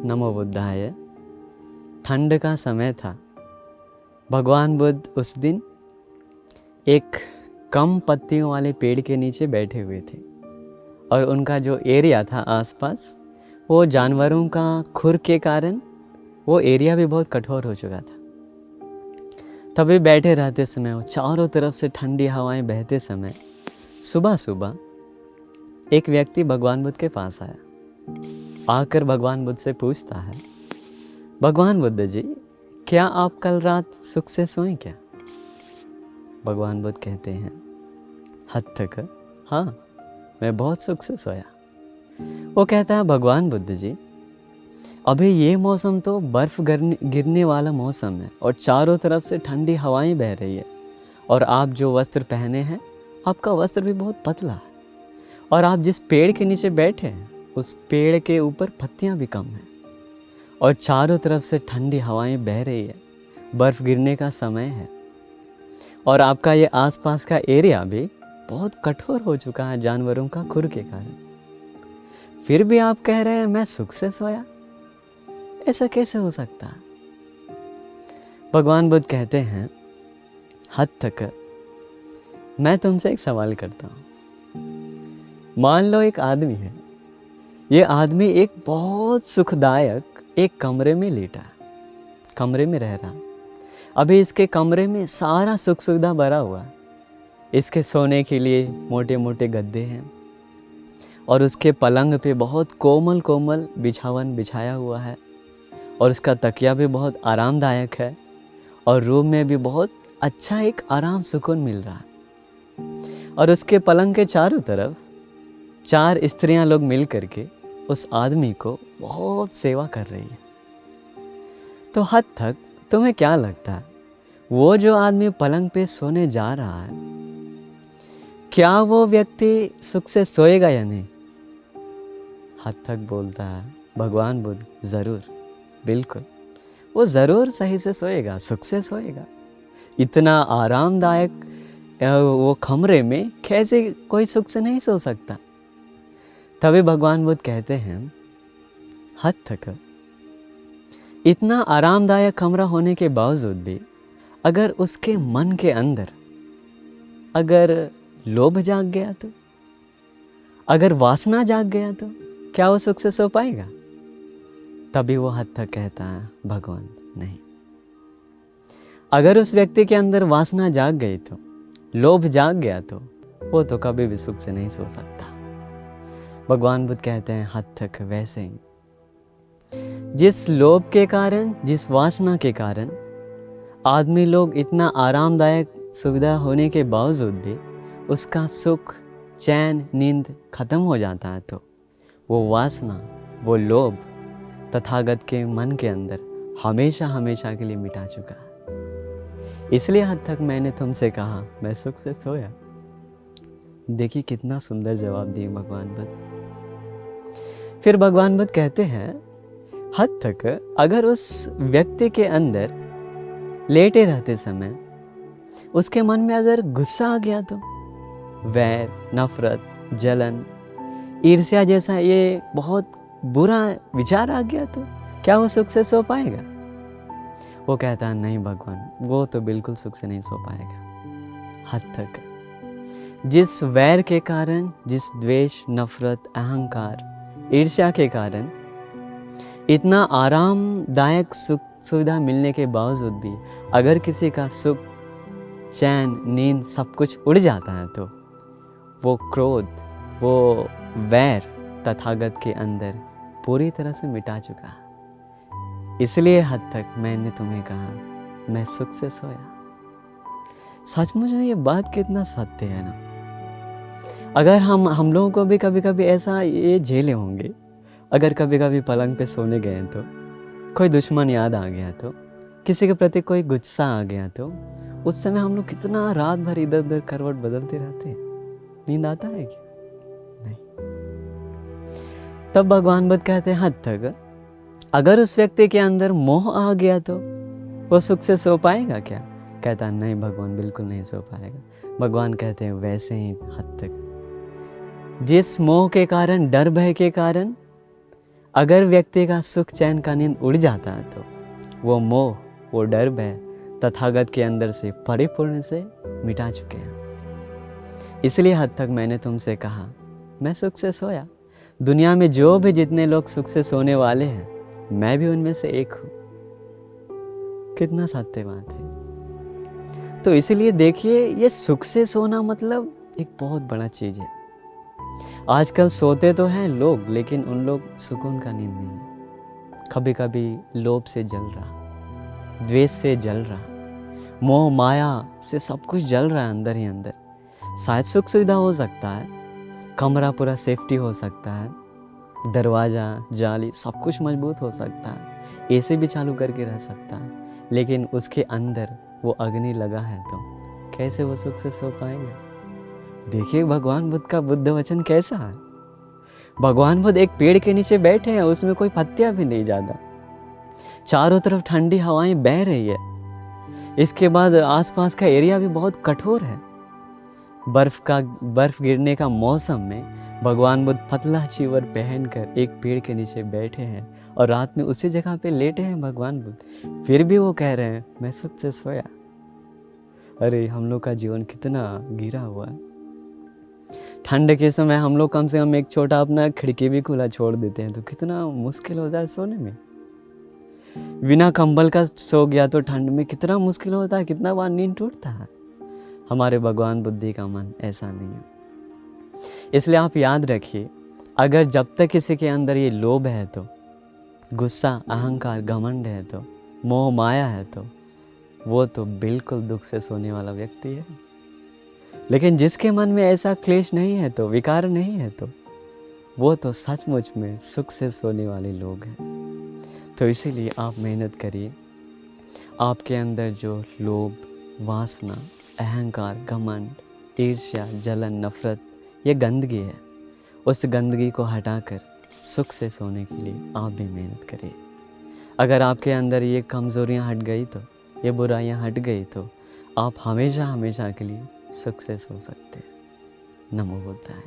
नमो बुद्धाय। ठंड का समय था। भगवान बुद्ध उस दिन एक कम पत्तियों वाले पेड़ के नीचे बैठे हुए थे और उनका जो एरिया था आसपास, वो जानवरों का खुर के कारण वो एरिया भी बहुत कठोर हो चुका था। तभी बैठे रहते समय, वो चारों तरफ से ठंडी हवाएं बहते समय, सुबह सुबह एक व्यक्ति भगवान बुद्ध के पास आया। आकर भगवान बुद्ध से पूछता है, भगवान बुद्ध जी, क्या आप कल रात सुख से सोए क्या? भगवान बुद्ध कहते हैं, हद तक हाँ, मैं बहुत सुख से सोया। वो कहता है, भगवान बुद्ध जी, अभी ये मौसम तो बर्फ़ गिरने वाला मौसम है और चारों तरफ से ठंडी हवाएं बह रही है, और आप जो वस्त्र पहने हैं, आपका वस्त्र भी बहुत पतला है, और आप जिस पेड़ के नीचे बैठे हैं उस पेड़ के ऊपर पत्तियां भी कम हैं, और चारों तरफ से ठंडी हवाएं बह रही है, बर्फ़ गिरने का समय है, और आपका ये आसपास का एरिया भी बहुत कठोर हो चुका है जानवरों का खुर के कारण। फिर भी आप कह रहे हैं मैं सुख से सोया, ऐसा कैसे हो सकता है? भगवान बुद्ध कहते हैं, हद तक मैं तुमसे एक सवाल करता हूँ। मान लो एक आदमी है, ये आदमी एक बहुत सुखदायक एक कमरे में लेटा है, कमरे में रह रहा है। अभी इसके कमरे में सारा सुख सुविधा भरा हुआ है। इसके सोने के लिए मोटे मोटे गद्दे हैं और उसके पलंग पे बहुत कोमल कोमल बिछावन बिछाया हुआ है, और उसका तकिया भी बहुत आरामदायक है, और रूम में भी बहुत अच्छा एक आराम सुकून मिल रहा है। और उसके पलंग के चारों तरफ 4 स्त्रियां लोग मिल करके उस आदमी को बहुत सेवा कर रही है। तो हद तक तुम्हें क्या लगता है, वो जो आदमी पलंग पे सोने जा रहा है, क्या वो व्यक्ति सुख से सोएगा या नहीं? हद तक बोलता है भगवान बुद्ध, ज़रूर, बिल्कुल, वो ज़रूर सही से सोएगा, सुख से सोएगा। इतना आरामदायक वो कमरे में कैसे कोई सुख से नहीं सो सकता? तभी भगवान बुद्ध कहते हैं, हद तक इतना आरामदायक कमरा होने के बावजूद भी अगर उसके मन के अंदर अगर लोभ जाग गया तो, अगर वासना जाग गया तो क्या वो सुख से सो पाएगा? तभी वो हद तक कहता है, भगवान नहीं। अगर उस व्यक्ति के अंदर वासना जाग गई तो, लोभ जाग गया तो, वो तो कभी भी सुख से नहीं सो सकता। भगवान बुद्ध कहते हैं, हद तक वैसे ही जिस लोभ के कारण, जिस वासना के कारण आदमी लोग इतना आरामदायक सुविधा होने के बावजूद भी उसका सुख, चैन, नींद खत्म हो जाता है, तो वो वासना, वो लोभ तथागत के मन के अंदर हमेशा हमेशा के लिए मिटा चुका है। इसलिए हद तक मैंने तुमसे कहा मैं सुख से सोया। देखिए कितना सुंदर जवाब दिए भगवान बुद्ध। फिर भगवान बुद्ध कहते हैं, हद तक अगर उस व्यक्ति के अंदर लेटे रहते समय उसके मन में अगर गुस्सा आ गया तो, वैर, नफरत, जलन, ईर्ष्या जैसा ये बहुत बुरा विचार आ गया तो क्या वो सुख से सो पाएगा? वो कहता है, नहीं भगवान, वो तो बिल्कुल सुख से नहीं सो पाएगा। हद तक जिस वैर के कारण, जिस द्वेष, नफरत, अहंकार, ईर्ष्या के कारण इतना आरामदायक सुख सुविधा मिलने के बावजूद भी अगर किसी का सुख, चैन, नींद सब कुछ उड़ जाता है तो वो क्रोध, वो वैर तथागत के अंदर पूरी तरह से मिटा चुका है। इसलिए हद तक मैंने तुम्हें कहा मैं सुख से सोया। सचमुच में ये बात कितना सत्य है ना। अगर हम लोगों को भी कभी कभी ऐसा ये झेले होंगे, अगर कभी कभी पलंग पे सोने गए तो कोई दुश्मन याद आ गया तो, किसी के प्रति कोई गुस्सा आ गया तो, उस समय हम लोग कितना रात भर इधर उधर करवट बदलते रहते हैं। नींद आता है क्या? नहीं। तब भगवान बुद्ध कहते हैं, हद तक अगर उस व्यक्ति के अंदर मोह आ गया तो वो सुख से सो पाएगा क्या? कहता है, नहीं भगवान, बिल्कुल नहीं सो पाएगा। भगवान कहते हैं, वैसे ही हद तक जिस मोह के कारण, डर भय के कारण अगर व्यक्ति का सुख चैन का नींद उड़ जाता है तो वो मोह, वो डर भय तथागत के अंदर से परिपूर्ण से मिटा चुके हैं। इसलिए हद तक मैंने तुमसे कहा, मैं सुख से सोया। दुनिया में जो भी जितने लोग सुख से सोने वाले हैं, मैं भी उनमें से एक हूँ। कितना सत्य बात है। तो इसलिए देखिए, ये सुख से सोना मतलब एक बहुत बड़ा चीज़ है। आजकल सोते तो हैं लोग, लेकिन उन लोग सुकून का नींद नहीं है। कभी कभी लोभ से जल रहा, द्वेष से जल रहा, मोह माया से सब कुछ जल रहा है अंदर ही अंदर। शायद सुख सुविधा हो सकता है, कमरा पूरा सेफ्टी हो सकता है, दरवाज़ा जाली सब कुछ मजबूत हो सकता है, एसी भी चालू करके रह सकता है, लेकिन उसके अंदर वो अग्नि लगा है तो कैसे वो सुख से सो पाएंगे। देखिए भगवान बुद्ध का बुद्ध वचन कैसा है। भगवान बुद्ध एक पेड़ के नीचे बैठे हैं, उसमें कोई पत्तियां भी नहीं ज़्यादा, चारों तरफ ठंडी हवाएं बह रही है। इसके बाद आसपास का एरिया भी बहुत कठोर है। बर्फ गिरने का मौसम में भगवान बुद्ध पतला चीवर पहनकर एक पेड़ के नीचे बैठे हैं और रात में उसी जगह पे लेटे हैं भगवान बुद्ध। फिर भी वो कह रहे हैं, मैं सुख से सोया। अरे हम लोग का जीवन कितना गिरा हुआ है। ठंड के समय हम लोग कम से कम एक छोटा अपना खिड़की भी खुला छोड़ देते हैं, तो कितना मुश्किल होता है सोने में। बिना कंबल का सो गया तो ठंड में कितना मुश्किल होता है, कितना बार नींद टूटता है। हमारे भगवान बुद्धि का मन ऐसा नहीं है। इसलिए आप याद रखिए, अगर जब तक किसी के अंदर ये लोभ है तो, गुस्सा अहंकार घमंड है तो, मोह माया है तो वो तो बिल्कुल दुख से सोने वाला व्यक्ति है। लेकिन जिसके मन में ऐसा क्लेश नहीं है तो, विकार नहीं है तो, वो तो सचमुच में सुख से सोने वाले लोग हैं। तो इसीलिए आप मेहनत करिए। आपके अंदर जो लोभ, वासना, अहंकार, घमंड, ईर्ष्या, जलन, नफरत, ये गंदगी है, उस गंदगी को हटाकर सुख से सोने के लिए आप भी मेहनत करिए। अगर आपके अंदर ये कमज़ोरियाँ हट गई तो, ये बुराइयाँ हट गई तो आप हमेशा हमेशा के लिए सुख से सो सकते हैं। नमो बुद्धाय।